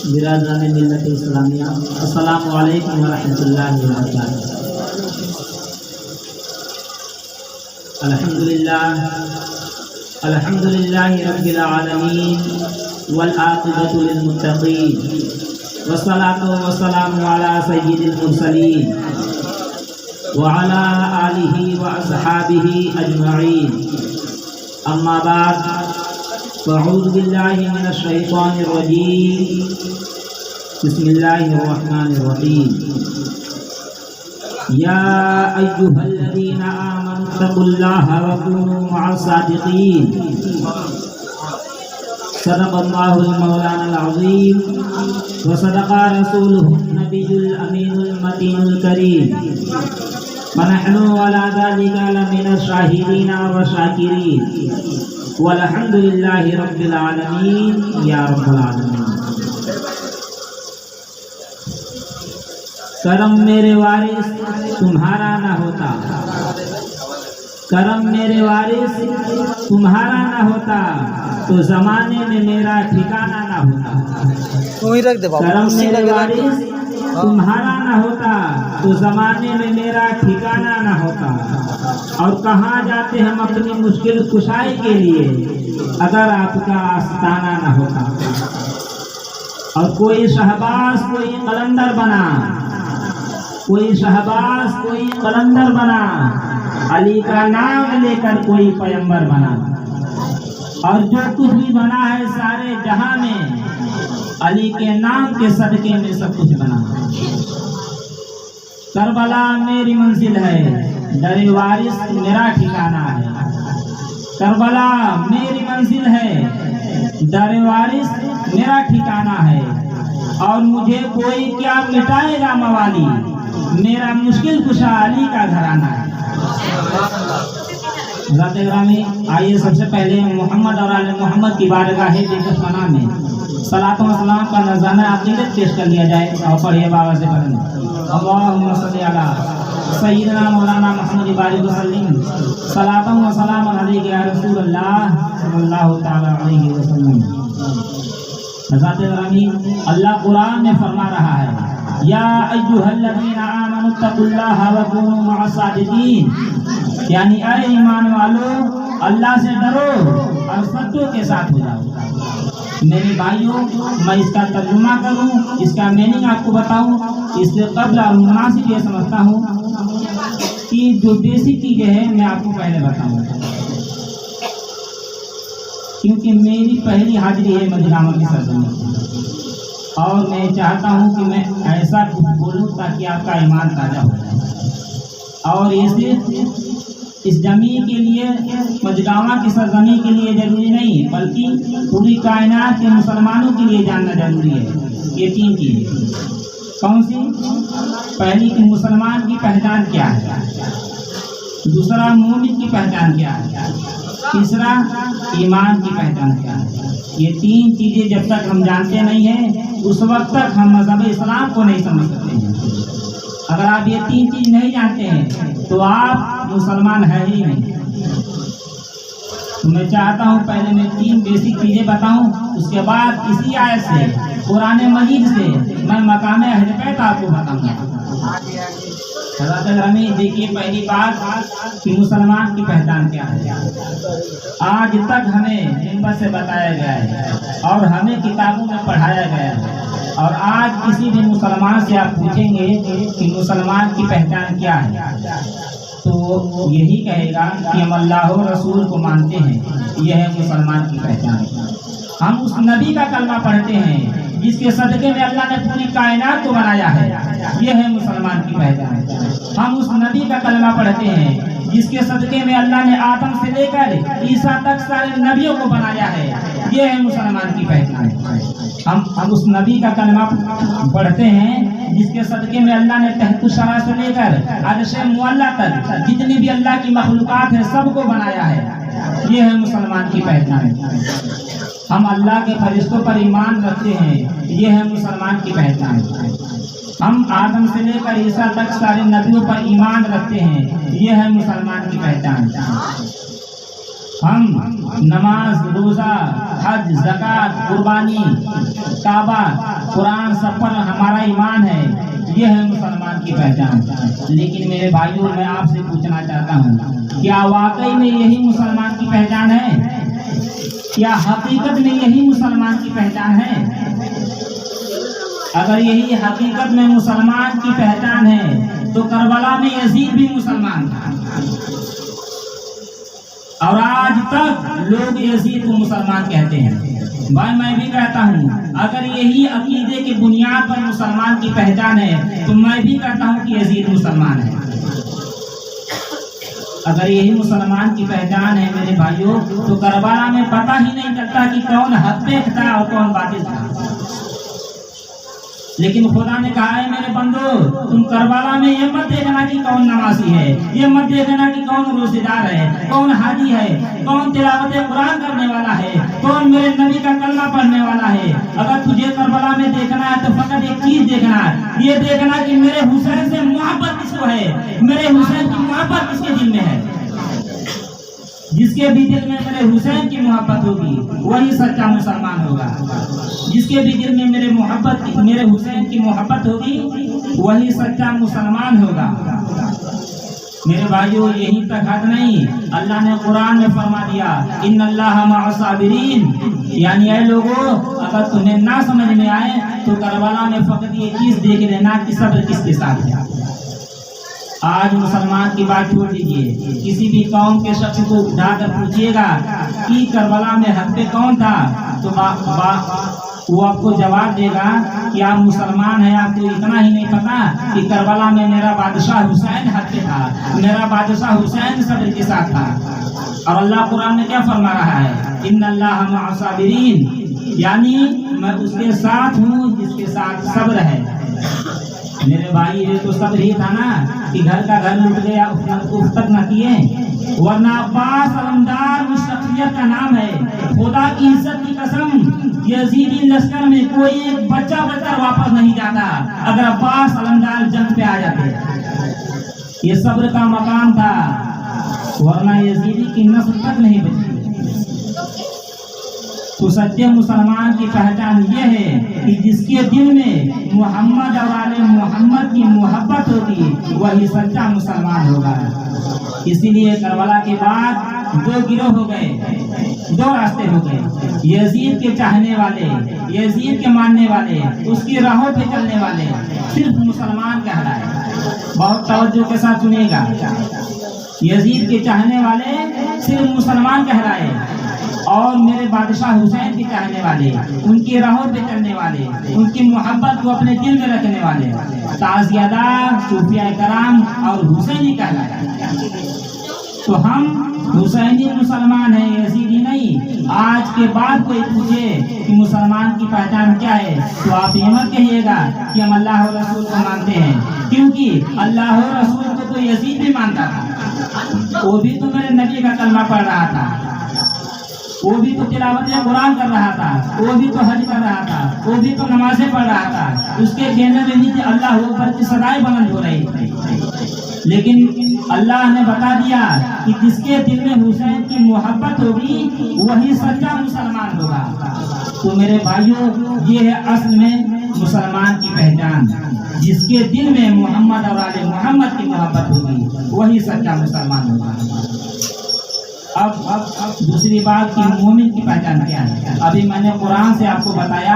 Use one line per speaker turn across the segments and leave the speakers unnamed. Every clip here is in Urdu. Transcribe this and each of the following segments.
برادران ملت اسلامیہ، السلام علیکم ورحمۃ اللہ وبرکاتہ۔ الحمد للہ رب العالمین والعاقبۃ للمتقین والصلاۃ والسلام علی سید المرسلین وعلی آلہ واصحابہ اجمعین، اما بعد فاعوذ باللہ من الشیطان الرجیم، بسم اللہ الرحمن الرحیم۔ یا ایہا الذین آمنوا اتقوا اللہ وکونوا مع الصادقین، صدق اللہ المولانا العظیم وصدق رسولہ النبی الامین المتین الکریم، ونحن على ذلك لمن الشاہدین والشاکرین، والحمد للہ رب العالمین یا رب العالمین۔ کرم میرے وارث تمہارا نہ ہوتا، کرم میرے وارث تمہارا نہ ہوتا تو زمانے میں میرا ٹھکانہ نہ ہوتا۔ کرم میرے وارث تمہارا نہ ہوتا تو زمانے میں میرا ٹھکانہ نہ ہوتا، اور کہاں جاتے ہم اپنی مشکل کشائی کے لیے اگر آپ کا آستانہ نہ ہوتا۔ اور کوئی شہباز کوئی قلندر بنا، کوئی شہباز کوئی قلندر بنا، علی کا نام لے کر کوئی پیغمبر بنا، اور جو کچھ بھی بنا ہے سارے جہاں میں علی کے نام کے صدقے میں سب کچھ بنا۔ کربلا میری منزل ہے، در وارث میرا ٹھکانہ ہے۔ کربلا میری منزل ہے، در وارث میرا ٹھکانہ ہے، اور مجھے کوئی کیا مٹائے گا موالی، میرا مشکل کشا علی کا گھرانہ ہے۔ ذات گرامی، آئیے سب سے پہلے محمد اور آل محمد کی بارگاہ بےکشمانہ میں صلاۃ و سلام کا نذرانہ عقیدت پیش کر لیا جائے، اور پڑھیے بابا سے پڑھیں۔ اللہم صلی علی سیدنا مولانا محمد بارک وسلم، صلاۃ و سلام علیک یا رسول اللہ صلی اللہ تعالی علیہ وسلم۔ ذات گرامی، اللہ قرآن میں فرما رہا ہے، یا ایھا الذین آمنوا اتقوا اللہ وکونوا مع الصادقین، یعنی اے ایمان والو اللہ سے ڈرو اور سچوں کے ساتھ ہو جاؤ۔ میرے بھائیوں، میں اس کا ترجمہ کروں، اس کا میننگ آپ کو بتاؤں، اس سے قبل اور مناسب یہ سمجھتا ہوں کہ جو بیسک چیزیں ہیں میں آپ کو پہلے بتاؤں، کیونکہ میری پہلی حاضری ہے مدینہ کی سرزمین، اور میں چاہتا ہوں کہ میں ایسا کچھ بولوں تاکہ آپ کا ایمان تازہ ہو جائے۔ اور یہ صرف اس جمی کے لیے، مجگاواں کی سرزمین کے لیے ضروری نہیں ہے، بلکہ پوری کائنات کے مسلمانوں کے لیے جاننا ضروری ہے۔ یہ تین چیزیں کون سی؟ پہلی کہ مسلمان کی پہچان کیا ہے، دوسرا مومن کی پہچان کیا ہے، تیسرا ایمان کی پہچان کیا ہے۔ یہ تین چیزیں جب تک ہم جانتے نہیں ہیں اس وقت تک ہم مذہب اسلام کو نہیں سمجھ سکتے ہیں۔ اگر آپ یہ تین چیز نہیں جانتے ہیں تو آپ مسلمان ہے ہی نہیں۔ تو میں چاہتا ہوں پہلے میں تین بیسک چیزیں بتاؤں، اس کے بعد اسی آیت سے قرآن مجید سے میں مقام اہل بیت آپ کو بتاؤں گا۔ حضرت گرامی، دیکھیے پہلی بات کہ مسلمان کی پہچان کیا ہے۔ آج تک ہمیں منبر سے بتایا گیا ہے اور ہمیں کتابوں میں پڑھایا گیا ہے، اور آج کسی بھی مسلمان سے آپ پوچھیں گے کہ مسلمان کی پہچان کیا ہے تو یہی کہے گا کہ ہم اللہ و رسول کو مانتے ہیں، یہ ہے مسلمان کی پہچان۔ ہم اس نبی کا کلمہ پڑھتے ہیں جس کے صدقے میں اللہ نے پوری کائنات کو بنایا ہے، یہ ہے مسلمان کی پہچان۔ ہم اس نبی کا کلمہ پڑھتے ہیں جس کے صدقے میں اللہ نے آدم سے لے کر عیسیٰ تک سارے نبیوں کو بنایا ہے، یہ ہے مسلمان کی پہچان۔ ہم اس نبی کا کلمہ پڑھتے ہیں جس کے صدقے میں اللہ نے تحت الشرع سے لے کر عرش معلیٰ تک جتنی بھی اللہ کی مخلوقات ہیں سب کو بنایا ہے، یہ ہے مسلمان کی پہچان۔ ہم اللہ کے فرشتوں پر ایمان رکھتے ہیں، یہ ہے مسلمان کی پہچان۔ ہم آدم سے لے کر عیسیٰ تک سارے نبیوں پر ایمان رکھتے ہیں، یہ ہے مسلمان کی پہچان۔ ہم نماز، روزہ، حج، زکوٰۃ، قربانی، کعبہ قرآن سب پر ہمارا ایمان ہے، یہ ہے مسلمان کی پہچان۔ لیکن میرے بھائیوں، میں آپ سے پوچھنا چاہتا ہوں، کیا واقعی میں یہی مسلمان کی پہچان ہے؟ کیا حقیقت میں یہی مسلمان کی پہچان ہے؟ اگر یہی حقیقت میں مسلمان کی پہچان ہے تو کربلا میں یزید بھی مسلمان تھا، اور آج تک لوگ یزید کو مسلمان کہتے ہیں۔ بھائی میں بھی کہتا ہوں، اگر یہی عقیدے کی بنیاد پر مسلمان کی پہچان ہے تو میں بھی کہتا ہوں کہ یزید مسلمان ہے۔ اگر یہی مسلمان کی پہچان ہے میرے بھائیوں، تو کربلا میں پتہ ہی نہیں چلتا کہ کون حق پہ تھا اور کون باطل تھا۔ لیکن خدا نے کہا ہے میرے بندو، تم کربلا میں یہ مت دیکھنا کہ کون نمازی ہے، یہ مت دیکھنا کہ کون روزے دار ہے، کون حاجی ہے، کون تلاوت قرآن کرنے والا ہے، کون میرے نبی کا کلمہ پڑھنے والا ہے۔ اگر تجھے کربلا میں دیکھنا ہے تو فقط ایک چیز دیکھنا ہے، یہ دیکھنا کہ میرے حسین سے محبت کس کو ہے، میرے حسین کی محبت کس کے دل میں ہے۔ جس کے بھی دل میں میرے حسین کی محبت ہوگی وہی سچا مسلمان ہوگا۔ جس کے بھی دل میں میرے حسین کی محبت ہوگی وہی سچا مسلمان ہوگا۔ میرے بھائیوں، یہیں تک حد نہیں، اللہ نے قرآن میں فرما دیا ان اللہ مع الصابرین، یعنی اے لوگوں، اگر تمہیں نہ سمجھ میں آئے تو کربلا میں فقط یہ چیز دیکھ لینا کہ صبر کس کے ساتھ ہے۔ آج مسلمان کی بات چھوڑ دیجیے، کسی بھی قوم کے شخص کو اٹھا کر پوچھیے گا کہ کربلا میں حق پہ کون تھا تو وہ آپ کو جواب دے گا کہ آپ مسلمان ہیں، آپ کو اتنا ہی نہیں پتا کہ کربلا میں میرا بادشاہ حسین حق پہ تھا، میرا بادشاہ حسین صبر کے ساتھ تھا۔ اور اللہ قرآن میں کیا فرما رہا ہے، ان اللہ مع الصابرین، یعنی میں اس کے ساتھ ہوں جس کے ساتھ صبر ہے۔ میرے بھائی، یہ تو صبر ہی تھا نا کہ گھر کا گھر لٹ گیا، اس تک نہ کیے، ورنہ عباس علمدار اس شخصیت کا نام ہے۔ خدا کی عزت کی قسم، یزیدی لشکر میں کوئی ایک بچہ بچہ واپس نہیں جاتا اگر عباس علمدار جنگ پہ آ جاتے۔ یہ صبر کا مقام تھا، ورنہ یزیدی کی نسل تک نہیں بچی۔ تو سچے مسلمان کی پہچان یہ ہے کہ جس کے دل میں محمد اور آل محمد کی محبت ہوگی وہی سچا مسلمان ہوگا۔ اسی لیے کربلا کے بعد دو گروہ ہو گئے، دو راستے ہو گئے، یزید کے چاہنے والے، یزید کے ماننے والے، اس کی راہوں پہ چلنے والے صرف مسلمان کہلائے۔ بہت توجہ کے ساتھ سنیے گا، یزید کے چاہنے والے صرف مسلمان کہلائے، اور میرے بادشاہ حسین کے چاہنے والے، ان کی راہوں پہ چلنے والے، ان کی محبت کو اپنے دل میں رکھنے والے تعزیہ دار، صوفیاء کرام اور حسینی کہلائے۔ تو ہم حسینی مسلمان ہیں، یزیدی نہیں۔ آج کے بعد کوئی پوچھے کہ مسلمان کی پہچان کیا ہے تو آپ یہ مت کہیے گا کہ ہم اللہ و رسول کو مانتے ہیں، کیونکہ اللہ و رسول کو تو یزید بھی مانتا تھا، وہ بھی تو میرے نبی کا کلمہ پڑھ رہا تھا، وہ بھی تو تلاوت قرآن کر رہا تھا، وہ بھی تو حج کر رہا تھا، وہ بھی تو نمازیں پڑھ رہا تھا، اس کے کہنے میں نیچے اللہ اکبر کی صدائیں بلند ہو رہی تھی۔ لیکن اللہ نے بتا دیا کہ جس کے دل میں حسین کی محبت ہوگی وہی سچا مسلمان ہوگا۔ تو میرے بھائیوں، یہ ہے اصل میں مسلمان کی پہچان، جس کے دل میں محمد اور آل محمد کی محبت ہوگی وہی سچا مسلمان ہوگا۔ اب دوسری بات کہ مومن کی پہچان کیا ہے۔ ابھی میں نے قرآن سے آپ کو بتایا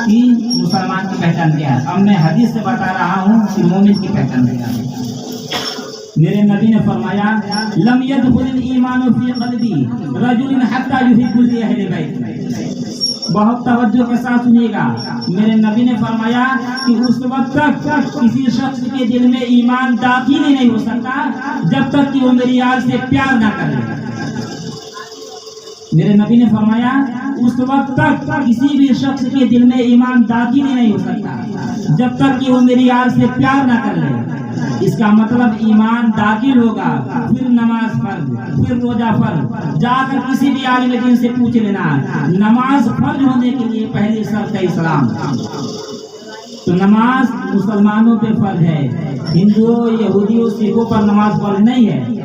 کہ مسلمان کی پہچان کیا ہے، اب میں حدیث سے بتا رہا ہوں کہ مومن کی پہچان کیا ہے۔ میرے نبی نے فرمایا لم يدخل الایمان فی قلبی رجل حتی یحب لأہل بیت۔ بہت توجہ کے ساتھ سنیے گا، میرے نبی نے فرمایا کہ اس وقت تک کسی شخص کے دل میں ایمان داخل ہی نہیں ہو سکتا جب تک کہ وہ میری آل سے پیار نہ کرے۔ میرے نبی نے فرمایا اس وقت تک کسی بھی شخص کے دل میں ایمان داخل ہی نہیں ہو سکتا جب تک کہ وہ میری آل سے پیار نہ کر لے۔ اس کا مطلب ایمان داخل ہوگا، پھر نماز فرض، پھر روزہ فرض۔ جا کر کسی بھی عالم دین سے پوچھ لینا، نماز فرض ہونے کے لیے پہلی شرط ہے اسلام۔ تو نماز مسلمانوں پہ فرض ہے، ہندوؤں، یہودیوں، سکھوں پر نماز فرض نہیں ہے۔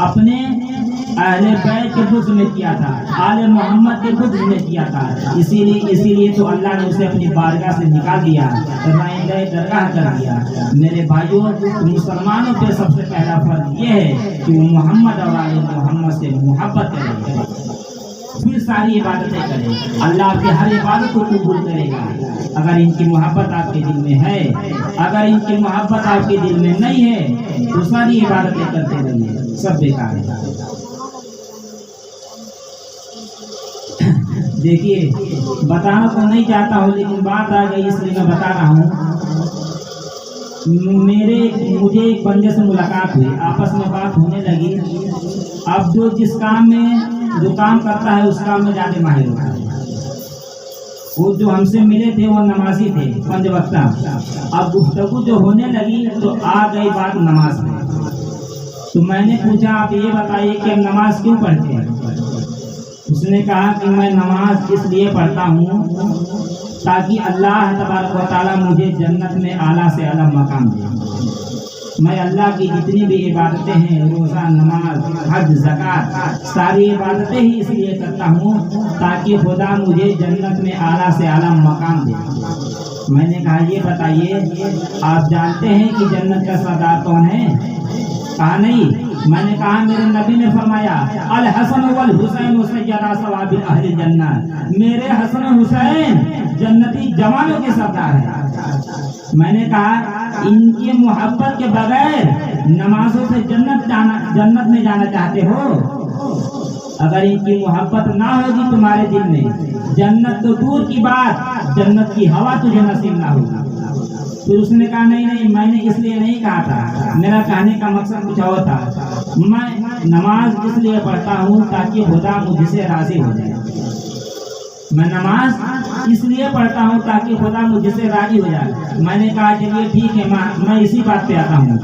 اپنے اہل بیت کے بغض میں کیا تھا، آل محمد کے بغض میں کیا تھا، اسی لیے تو اللہ نے اسے اپنی بارگاہ سے نکال دیا، رائندہ درگاہ کر دیا۔ میرے بھائیوں، مسلمانوں پہ سب سے پہلا فرض یہ ہے کہ وہ محمد اور آل محمد سے محبت کریں، پھر ساری عبادتیں کریں۔ اللہ آپ کے ہر عبادت کو قبول کرے گا اگر ان کی محبت آپ کے دل میں ہے۔ اگر ان کی محبت آپ کے دل میں نہیں ہے تو ساری عبادتیں کرتے رہیے، سب بیکار ہے۔ دیکھیے، بتانا تو نہیں چاہتا ہوں لیکن بات آ گئی اس لیے میں بتا رہا ہوں۔ مجھے ایک بندے سے ملاقات ہوئی، آپس میں بات ہونے لگی۔ اب جس کام میں جو کام کرتا ہے اس کام میں زیادہ ماہر ہوتا ہے۔ وہ جو ہم سے ملے تھے وہ نمازی تھے، 5 وقتہ۔ اب گفتگو جو ہونے لگی تو آ گئی بات نماز میں۔ تو میں نے پوچھا، آپ یہ بتائیے کہ نماز کیوں پڑھتے ہیں؟ اس نے کہا کہ میں نماز اس لیے پڑھتا ہوں تاکہ اللہ تبارک و تعالیٰ مجھے جنت میں اعلیٰ سے اعلیٰ مقام دے۔ میں اللہ کی جتنی بھی عبادتیں ہیں، روزہ، نماز، حج، زکوٰۃ، ساری عبادتیں ہی اس لیے کرتا ہوں تاکہ خدا مجھے جنت میں اعلیٰ سے اعلیٰ مقام دے۔ میں نے کہا یہ بتائیے، آپ جانتے ہیں کہ جنت کا سردار کون ہے؟ کہا نہیں۔ میں نے کہا میرے نبی نے فرمایا، الحسن والحسین سیدا ثواب اہل جنہ، میرے حسن و حسین جنتی جوانوں کے سردار ہیں۔ میں نے کہا ان کی محبت کے بغیر نمازوں سے جنت میں جانا چاہتے ہو؟ اگر ان کی محبت نہ ہوگی تمہارے دل میں، جنت تو دور کی بات، جنت کی ہوا تجھے نصیب نہ ہوگی۔ پھر اس نے کہا نہیں، میں نے اس لیے نہیں کہا تھا، میرا کہنے کا مقصد کچھ اور تھا۔ میں نماز اس لیے پڑھتا ہوں تاکہ خدا مجھ سے راضی ہو جائے۔ میں نماز اس لیے پڑھتا ہوں تاکہ خدا مجھ سے راضی ہو جائے۔ میں نے کہا چلیے ٹھیک ہے، میں اسی بات پہ آتا ہوں۔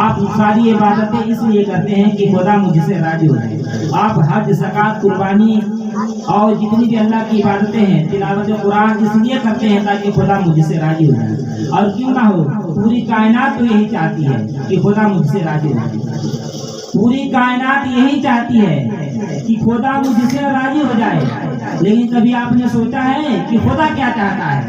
آپ ساری عبادتیں اس لیے کرتے ہیں کہ خدا مجھ سے راضی ہو جائے۔ آپ حج، زکوٰۃ، قربانی اور جتنی بھی اللہ کی عبادتیں ہیں، تلاوت قرآن اس لیے کرتے ہیں تاکہ خدا مجھ سے راضی ہو جائے۔ اور کیوں نہ ہو، پوری کائنات تو یہی چاہتی ہے کہ خدا مجھ سے راضی ہو جائے۔ پوری کائنات یہی چاہتی ہے کہ خدا مجھ سے راضی ہو جائے، لیکن کبھی آپ نے سوچا ہے کہ خدا کیا چاہتا ہے؟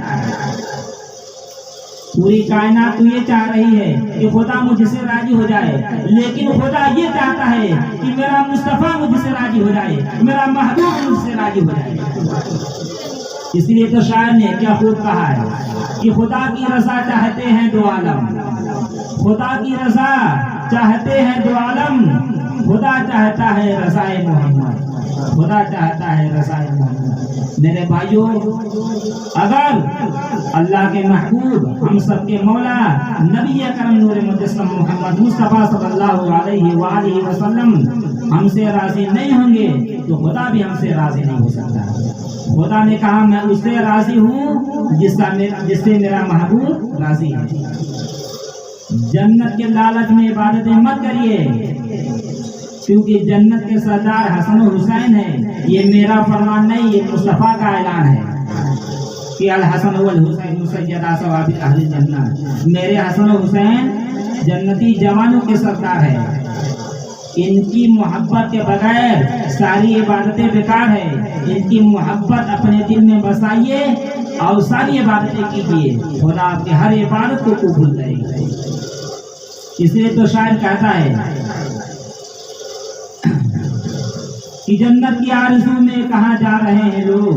پوری کائنات تو یہ چاہ رہی ہے کہ خدا مجھ سے راضی ہو جائے، لیکن خدا یہ چاہتا ہے کہ میرا مصطفیٰ مجھ سے راضی ہو جائے، میرا محبوب مجھ سے راضی ہو جائے۔ اس لیے تو شاعر نے کیا خوب کہا ہے کہ خدا کی رضا چاہتے ہیں دو عالم، خدا کی رضا چاہتے ہیں دو عالم، خدا چاہتا ہے رضائے محمد، خدا چاہتا ہے رضائے محمد۔ میرے بھائیوں، اگر اللہ کے محبوب، ہم سب کے مولا نبی اکرم نور مجسم محمد مصطفیٰ صلی اللہ علیہ وآلہ وسلم ہم سے راضی نہیں ہوں گے تو خدا بھی ہم سے راضی نہیں ہو سکتا۔ خدا نے کہا میں اس سے راضی ہوں جس سے میرا محبوب راضی ہے۔ جنت کے لالچ میں عبادتیں مت کریے، کیونکہ جنت کے سردار حسن و حسین ہے۔ یہ میرا فرمان نہیں، یہ مصطفیٰ کا اعلان ہے کہ الحسن والحسین سیدا ثواب اہل جنہ، میرے حسن و حسین جنتی جوانوں کے سردار ہیں۔ ان کی محبت کے بغیر ساری عبادتیں بیکار ہے۔ ان کی محبت اپنے دل میں بسائیے اور ساری عبادتیں کیجیے، خدا آپ کے ہر عبادت کو قبول کرے گا۔ اس لیے تو شاعر کہتا ہے کہ جنت کی آرزو میں کہاں جا رہے ہیں لوگ،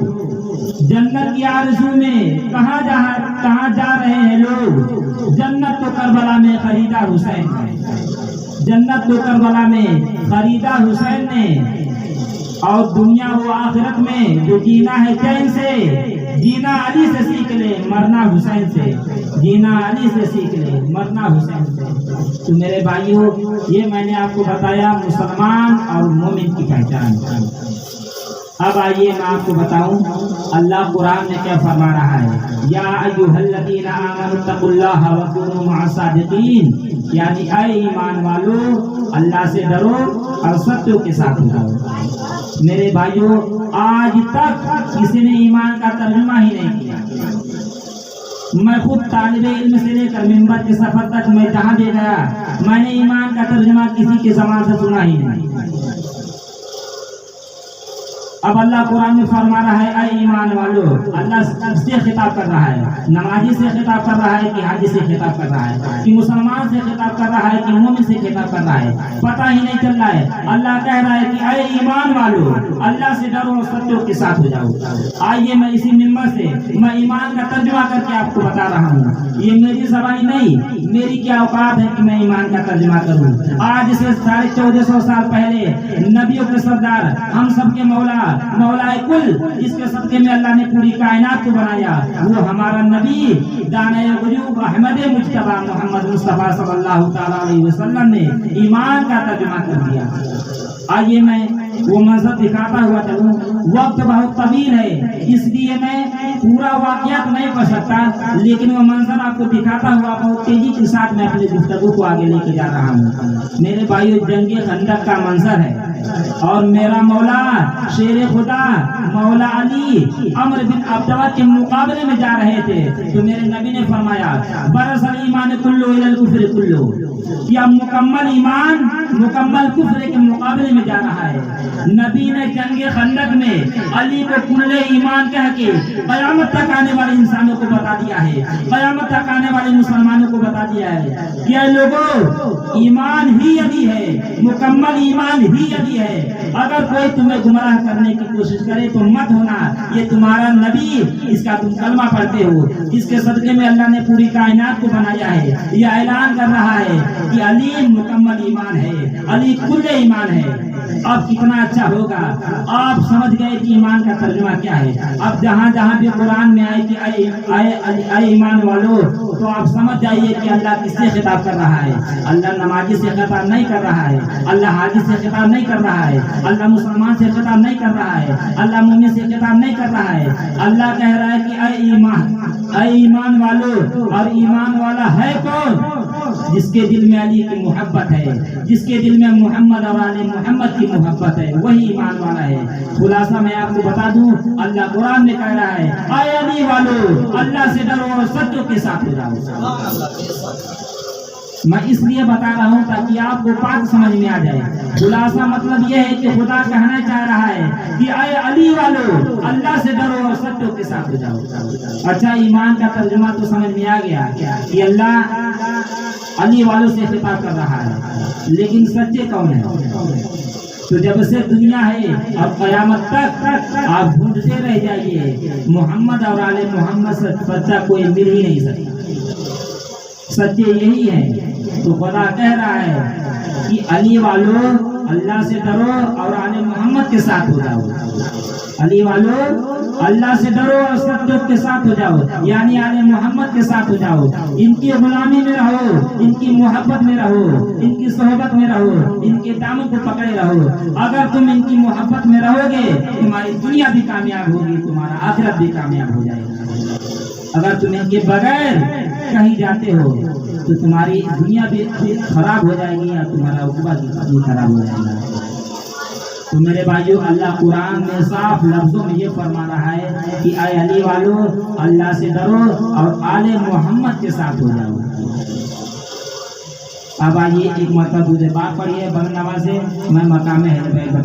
جنت کی آرزو میں کہاں جا رہے ہیں لوگ، جنت تو کربلا میں خریدا حسین نے، جنت تو کربلا میں خریدا حسین نے، اور دنیا و آخرت میں جو جینا ہے چین سے، جینا علی سے سیکھ لے، مرنا حسین سے، جینا علی سے سیکھ لے، مرنا حسین سے۔ تو میرے بھائیوں، یہ میں نے آپ کو بتایا مسلمان اور مومن کی پہچان۔ اب آئیے میں آپ کو بتاؤں اللہ قرآن میں کیا فرما رہا ہے۔ یا ایھا الذین آمنوا اتقوا اللہ وکونوا مع الصادقین، یعنی اے ایمان والو اللہ سے ڈرو اور سچوں کے ساتھ رہو۔ میرے بھائیوں، آج تک کسی نے ایمان کا ترجمہ ہی نہیں کیا، میں خود طالب علم سے لے کر منبر کے سفر تک میں جہاں بھی گیا میں نے ایمان کا ترجمہ کسی کے زبان سے سنا ہی نہیں۔ اب اللہ قرآن میں فرما رہا ہے اے ایمان والو، اللہ سے خطاب کر رہا ہے، نمازی سے خطاب کر رہا ہے کہ حاجی سے خطاب کر رہا ہے، کہ مسلمان سے خطاب کر رہا ہے کہ مومن سے خطاب کر رہا ہے، پتہ ہی نہیں چل رہا ہے۔ اللہ کہہ رہا ہے کہ اے ایمان والو، اللہ سے ڈرو اور سچوں کے ساتھ ہو جاؤ۔ آئیے میں اسی منبر سے میں ایمان کا ترجمہ کر کے آپ کو بتا رہا ہوں، یہ میری زبانی نہیں، میری کیا اوقات ہے کہ میں ایمان کا ترجمہ کروں۔ آج سے 1450 سال پہلے نبیوں کے سردار، ہم سب کے مولا کل، جس کے صدقے میں اللہ نے پوری کائنات کو بنایا، وہ ہمارا نبی دانائے غیوب احمد مجتبی محمد مصطفیٰ صلی اللہ تعالی علیہ وسلم نے ایمان کا ترجمہ کر دیا۔ آئیے میں وہ منظر دکھاتا ہوا چلوں، وقت بہت طویل ہے اس لیے میں پورا واقعات نہیں پڑھ سکتا، لیکن وہ منظر آپ کو دکھاتا ہوا بہت تیزی کے ساتھ میں اپنی گفتگو کو آگے لے کے جا رہا ہوں۔ میرے بھائیو، جنگ خندق کا منظر ہے اور میرا مولا شیر خدا مولا علی عمر بن عبدہ کے مقابلے میں جا رہے تھے تو میرے نبی نے فرمایا برسل ایمان کلو الی الکفر کلو، یا مکمل ایمان مکمل کفر کے مقابلے میں جا رہا ہے۔ نبی نے جنگ خندق میں علی کو کل ایمان کہہ کے قیامت تک آنے والے انسانوں کو بتا دیا ہے، قیامت تک آنے والے مسلمانوں کو بتا دیا ہے کہ اے لوگوں، ایمان ہی علی ہے، مکمل ایمان ہی علی ہے۔ اگر کوئی تمہیں گمراہ کرنے کی کوشش کرے تو مت ہونا، یہ تمہارا نبی، اس کا تم کلمہ پڑھتے ہو، اس کے صدقے میں اللہ نے پوری کائنات کو بنایا ہے۔ یہ اعلان کر رہا ہے کہ علی مکمل ایمان ہے، علی کل ایمان ہے۔ اب کتنا اچھا ہوگا، آپ سمجھ گئے کہ ایمان کا ترجمہ کیا ہے۔ اب جہاں جہاں بھی قرآن میں آئے کہ اے ایمان والو، تو آپ سمجھ جائیے کہ اللہ کس سے خطاب کر رہا ہے۔ اللہ نمازی سے خطاب نہیں کر رہا ہے، اللہ حاجی سے خطاب نہیں کر رہا ہے، اللہ مسلمان سے خطاب نہیں کر رہا ہے، اللہ مومن سے خطاب نہیں کر رہا ہے۔ اللہ کہہ رہا ہے کہ اے ایمان والو، اور ایمان والا ہے کون؟ جس کے دل میں علی کی محبت ہے، جس کے دل میں محمد اور آل محمد کی محبت ہے، وہی ایمان والا ہے۔ خلاصہ میں آپ کو بتا دوں، اللہ قرآن میں کہہ رہا ہے اے علی والو، اللہ سے ڈرو اور سچوں کے ساتھ ہو جاؤ۔ میں اس لیے بتا رہا ہوں تاکہ آپ کو بات سمجھ میں آ جائے۔ خلاصہ مطلب یہ ہے کہ خدا کہنا چاہ رہا ہے کہ اے علی والو، اللہ سے ڈرو اور سچوں کے ساتھ ہو جاؤ۔ اچھا، ایمان کا ترجمہ تو سمجھ میں آ گیا کہ اللہ علی والوں سے خطاب کر رہا ہے، لیکن سچے کون ہیں؟ تو جب سے دنیا ہے اور قیامت تک آپ ڈھونڈتے رہ جائیے، محمد اور آل محمد سے سچا کوئی مل ہی نہیں سکتا، سچے یہی ہیں۔ تو خدا کہہ رہا ہے کہ علی والو، اللہ سے ڈرو اور آل محمد کے ساتھ ہو جاؤ۔ علی والو، اللہ سے ڈرو اور سچوں کے ساتھ ہو جاؤ، یعنی آل محمد کے ساتھ ہو جاؤ۔ ان کی غلامی میں رہو، ان کی محبت میں رہو، ان کی صحبت میں رہو، ان کے دامن کو پکڑے رہو۔ اگر تم ان کی محبت میں رہو گے، تمہاری دنیا بھی کامیاب ہوگی، تمہارا آخرت بھی کامیاب ہو جائے گا۔ اگر تم ان کے بغیر کہیں جاتے ہو تو تمہاری دنیا بھی خراب ہو جائے گی اور تمہارا عقبہ بھی خراب ہو جائے گا۔ تو میرے بھائیو، اللہ قرآن میں صاف لفظوں میں یہ فرما رہا ہے کہ اے علی والو، اللہ سے ڈرو اور آل محمد کے ساتھ ہو جاؤ۔ اب آئیے ایک مرتبہ دوسرے بات پڑھیے بند نواز سے، میں مقام ہے بتاؤں۔